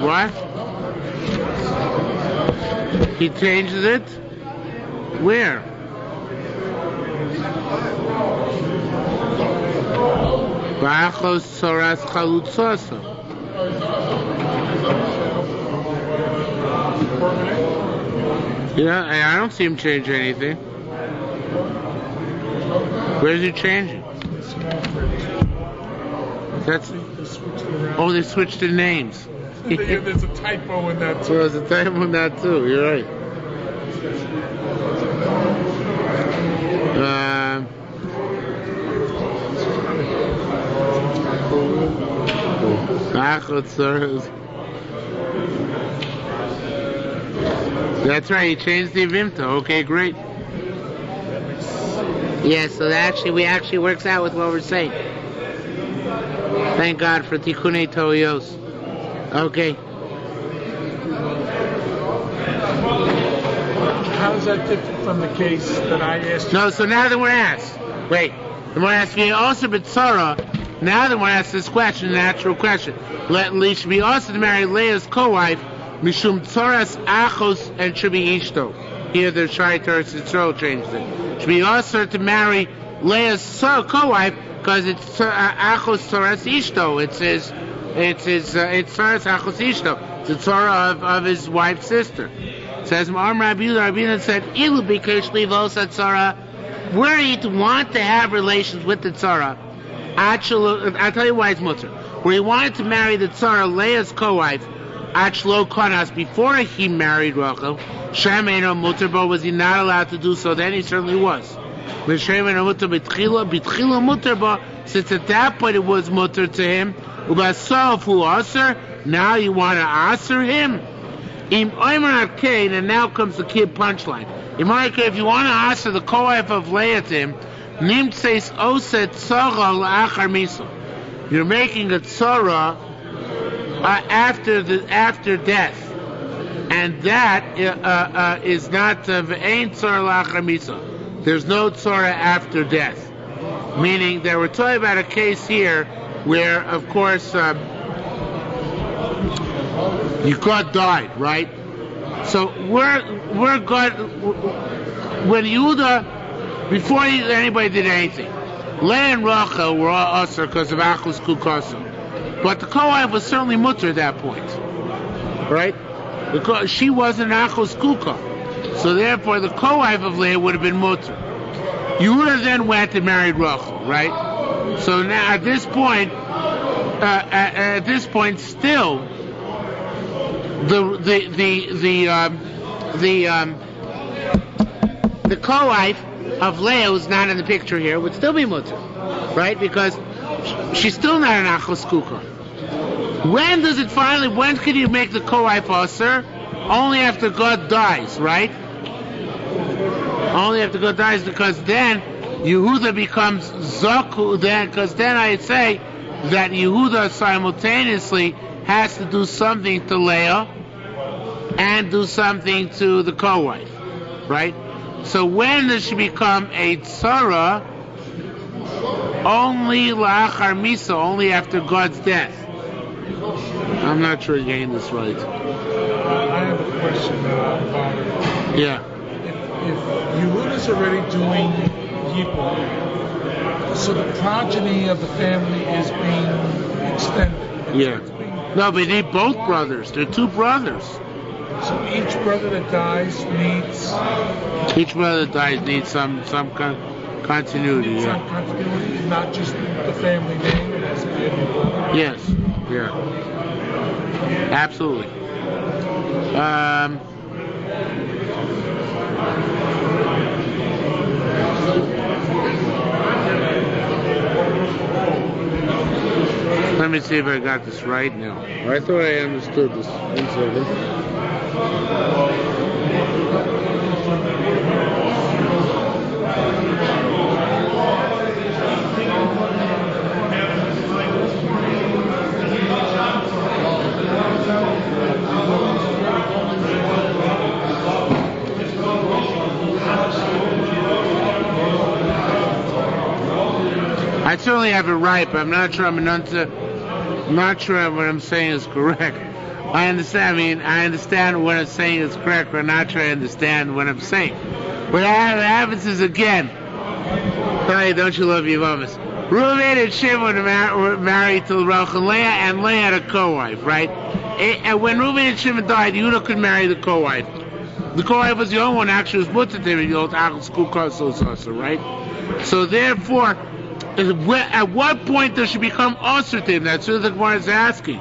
What? He changes it? Where? Ba'achos soras chalutzaso. Yeah, I don't see him change anything. Where's he changing? That's. Oh, they switched the names. There's a typo in that too. Well, there's a typo in that too. You're right. That's right. He changed the Vimto. Okay, great. Yeah, so that actually works out with what we're saying. Thank God for Tikunei Toyos. Okay. How is that different from the case that I asked you? No, so now that we're asked, wait, the more asked me also b'tzara. Now that we're asked this question, a natural question. Let Lee should be also to marry Leah's co-wife, Mishum Tzoras Achos, and should be Ishto. Here the Shai Teres Yisrael changed it. Should be also to marry Leah's co-wife because it's Achos Tzoras Ishto. It's Tzoras Achos Ishto. It's the Torah of his wife's sister. It says Rabbi said, Ilu bikesh livos Tzara. Were he to want to have relations with the Tzara, I'll tell you why it's mutter. Where he wanted to marry the Tzara, Leah's co-wife, Achlo Konas, before he married Rachel, Shemeno Mutterbo, was he not allowed to do so? Then he certainly was. Shemeno Mutter Bitchila Mutterbo, since at that point it was mutter to him. Ubasof who aser Now you want to answer him? Im Omer Arkain, and now comes the kid punchline. Im Omer Arkain, if you want to answer the co-wife of Leah to him, Nimtseis Oset Tzara L'achar Misa. You're making a tzara after death. And that is not Ve'ein Tzara L'achar Misa. There's no tzara after death. Meaning that we're talking about a case here where, of course, Yikot died, right? So we're God. When Yehuda, before anybody did anything, Leah and Rachel were all usher because of Achos Kukoso. But the co-wife was certainly mutter at that point, right? Because she wasn't Achos Kuka. So therefore the co-wife of Leah would have been mutter. Yehuda then went and married Rachel, right? So now at this point, still the co-wife of Leah, who's not in the picture here, would still be mutter, right? Because she's still not an achos kuka. When can you make the co-wife usher? Only after God dies, right? Only after God dies, because then Yehuda becomes Zaku, because then I'd say that Yehuda simultaneously has to do something to Leah and do something to the co-wife, right? So when does she become a tzara? Only la'achar misa, only after God's death. I'm not sure you're getting this right. I have a question about it. Yeah. If Yehuda's already doing Yipur, so the progeny of the family is being extended. Yeah. No, but they both brothers. They're two brothers. So each brother that dies needs some continuity. Some continuity, not just the family name. It has to be a new brother. Yes. Yeah. Absolutely. Let me see if I got this right now. I thought I understood this. 1 second. I certainly have it right, but I'm not sure I'm not sure what I'm saying is correct. I understand what I'm saying is correct, but I'm not sure I understand what I'm saying. What happens is, again, hey, don't you love Yevamos? Reuven and Shimon were married to Rachel and Leah, and Leah had a co-wife, right? And when Reuven and Shimon died, Yehuda could marry the co-wife. The co-wife was the only one actually was mutter to him in the old Achos Kukoso also, right? So therefore, at what point does she become usher to him? That's what the Gemara is asking.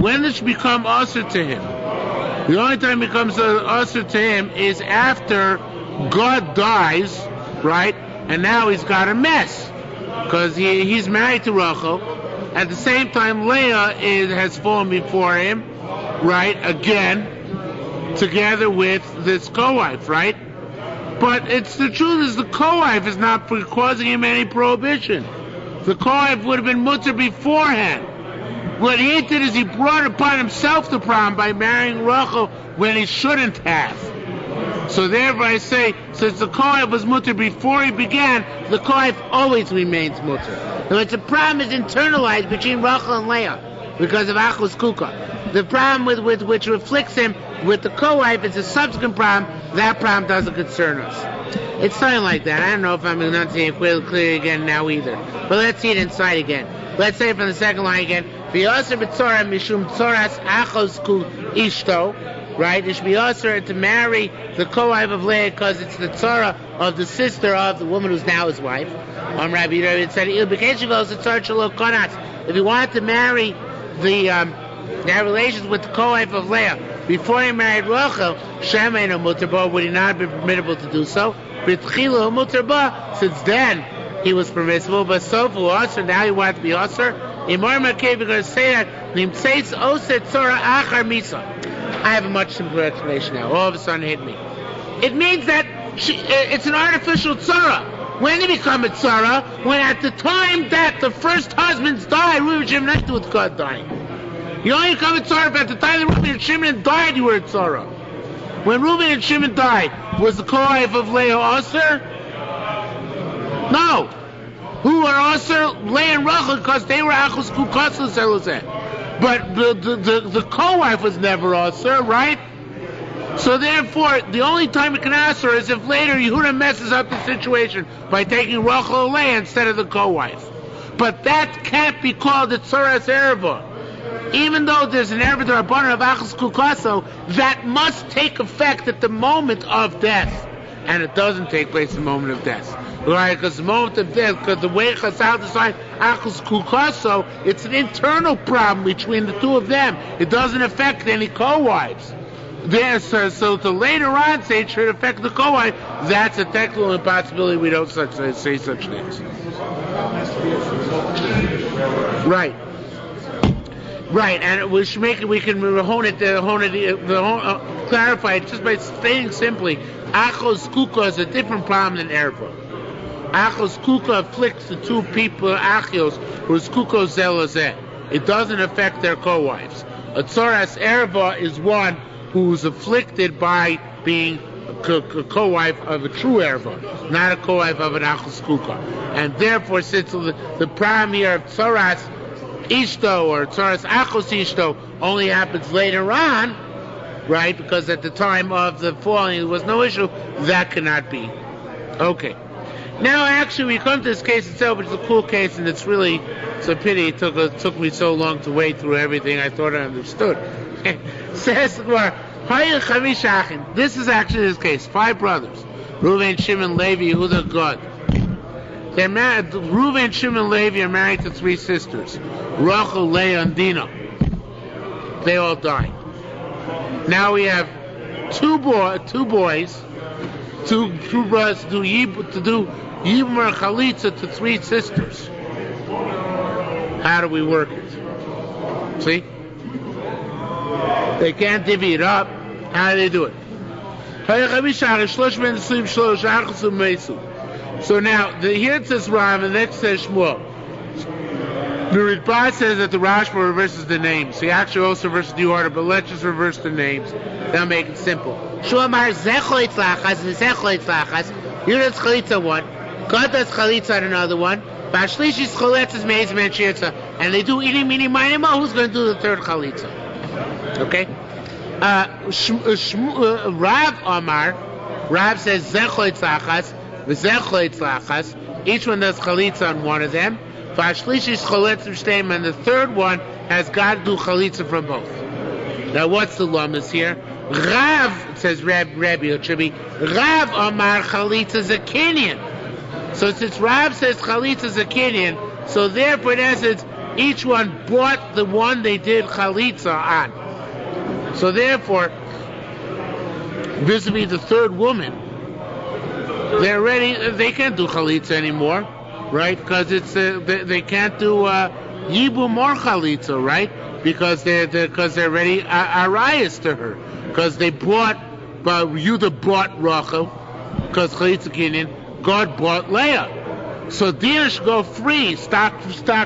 When does she become usher to him? The only time it becomes usher to him is after God dies, right? And now he's got a mess because he's married to Rachel. At the same time, Leah has fallen before him, right? Again, together with this co-wife, right? But the truth is the co-wife is not causing him any prohibition. The co-wife would have been mutter beforehand. What he did is he brought upon himself the problem by marrying Rachel when he shouldn't have. So therefore I say, since the co-wife was mutter before he began, the co-wife always remains mutter. So it's a problem is internalized between Rachel and Leah because of Achos Kuka. The problem with which reflects him with the co-wife is a subsequent problem. That problem doesn't concern us. It's something like that. I don't know if I'm enunciating clearly again now either. But let's see it inside again. Let's say it from the second line again. V'yosser b'tzora mishum tzoras achos ku ishto. Right? It should be usher to marry the co-wife of Leah because it's the tzora of the sister of the woman who's now his wife. Rabbi David said, if he wanted to marry have relations with the co-wife of Leah before he married Rachel, Shemein Mutarba, would he not be permissible to do so? Since then he was permissible, but so for usher, now he wanted to be usher. Imar Makeh, we're going to say that. Nimtzeitz oset tzora achar misa. I have a much simpler explanation now. All of a sudden it hit me. It means that it's an artificial tzara. When did it become a tzara? When at the time that the first husbands died, Reuben, Shimon, and with God dying. You only become a tzara if at the time that Reuben and Shimon died, you were a tzara. When Reuben and Shimon died, was the co-wife of Leah Aser? No. Who were Aser? Leah and Rachel, because they were Achos Kukosos Eluzeh. But the co-wife was never Aser, right? So therefore, the only time it can Aser is if later Yehuda messes up the situation by taking Rachel or Leah instead of the co-wife. But that can't be called a Tzoras Erevah. Even though there's an Erevah D'Rabbanan of Achos Kukoso, that must take effect at the moment of death. And it doesn't take place at the moment of death. Right? Because the moment of death, because the way Chazal decides Achos Kukoso, it's an internal problem between the two of them. It doesn't affect any co-wives. So to later on say it should affect the co-wife, that's a technical impossibility. We don't say such things. Right. Right, and we should make it. We can clarify it just by stating simply, Achos Kuka is a different problem than Erva. Achos Kuka afflicts the two people, Achios, who's Kuko Zelazeh. It doesn't affect their co-wives. A Tzoras Erva is one who's afflicted by being a co-wife of a true Erva, not a co-wife of an Achos Kuka. And therefore, since the problem here of Tzoras Ishto or Tzoras Achos Ishto only happens later on, right? Because at the time of the falling there was no issue, that cannot be. Okay. Now actually we come to this case itself, which is a cool case, and it's a pity it took me so long to wade through everything I thought I understood. Says the Gemara, this is actually this case. 5 brothers. Reuven, Shimon, Levi, Yehuda, Gad. They're married. Reuven, Shimon, Levi are married to 3 sisters. Rachel, Leah, and Dinah. They all died. Now we have two boys, two brothers to do Yibumar Chalitza to 3 sisters. How do we work it? See? They can't divvy it up. How do they do it? So now, here it says Rav, and next says Shmuel. The Ritba says that the Rashba reverses the names. He actually also reverses the order, but let's just reverse the names. That'll make it simple. Shuamar Zechol Itzlachas, Zechol Itzlachas. Yehuda's Chalitza one. Gada's Chalitza another one. Bashlishis Choletz's Meiz Man Shirtza. And they do Ini Mini Mainimo. Who's going to do the 3rd Chalitza? Okay? Rav Omar. Rav says Zechol Itzlachas. V'zechol Itzlachas. Each one does Chalitza on one of them. Vashlishis Choletz V'shteim, and the 3rd one has got to do Chalitza from both. Now what's the lamas here? Rav, it says Rabbi, it should be Rav Amar Chalitza Zakinyan. So since Rav says Chalitza Zakinyan, so therefore in essence, each one bought the one they did Chalitza on. So therefore, this would be the 3rd woman. They're ready, they can't do Chalitza anymore, right? Because it's they can't do Yibu more Chalitza, right? Because they're ready Arias to her. Because they bought, Yehuda bought Rachel, because Chalitza Kinyan, God bought Leah. So Dinah should go free, stock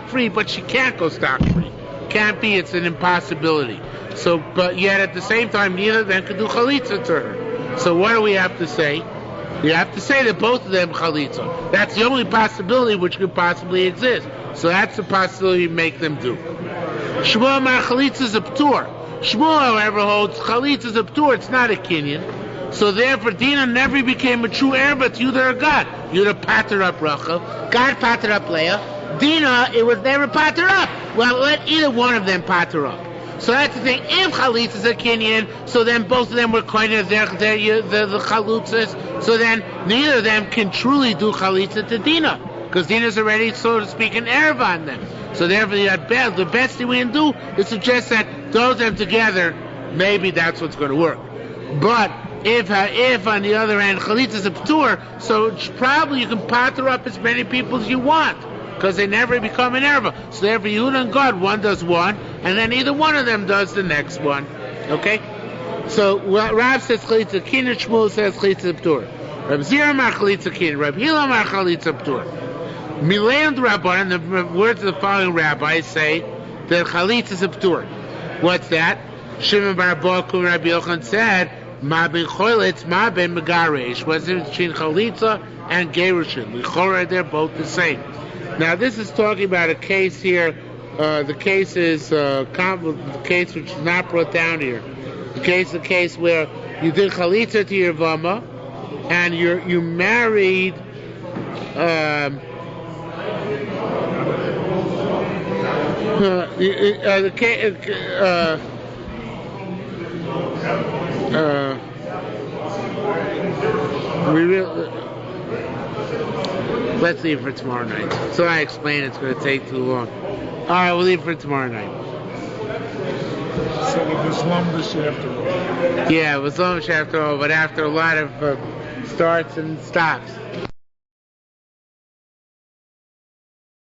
free, but she can't go stock free. Can't be, it's an impossibility. So, but yet at the same time, neither of them can do Chalitza to her. So what do we have to say? You have to say that both of them Chalitza. That's the only possibility which could possibly exist. So that's the possibility you make them do. Shmuel Mar Chalitza is a P'tur. Shmuel, however, holds Chalitza is a P'tur. It's not a Kinyan. So therefore, Dinah never became a true heir, but Yehuda or God. Yehuda patter up Rachel. God patter up Leah. Dinah, it was never patter up. Well, let either one of them patter up. So that's the thing. If Chalitza is a Kinyan, so then both of them were kind of the Chalutzas. So then neither of them can truly do Chalitza to Dinah, because Dinah's already, so to speak, an Erev on them. So therefore, the best thing we can do is suggest that throw them together. Maybe that's what's going to work. But if on the other hand Chalitza is a P'tur, so probably you can patter up as many people as you want. because they never become an erva. So therefore, Yehuda and God, one does one, and then either one of them does the next one. Okay? So Rav says chalitza kin, and Shmuel says chalitza p'tur. Reb Zira mar chalitza kin, Reb Hila mar chalitza p'tur. Milein Rabban, and the words of the following rabbis say that chalitza is a p'tur. What's that? Shimon bar Bokum Rabbi Yochanan said, Ma ben choletz, ma ben megaresh. What's the difference between chalitza and gerushin? L'chora, they're both the same. Now this is talking about a case here. The case is the case which is not brought down here. The case where you did chalitza to your vama, and you married. Let's leave for tomorrow night. So I explain it's going to take too long. All right, we'll leave for tomorrow night. So it was lumbish after all. Yeah, it was lumbish after all, but after a lot of starts and stops.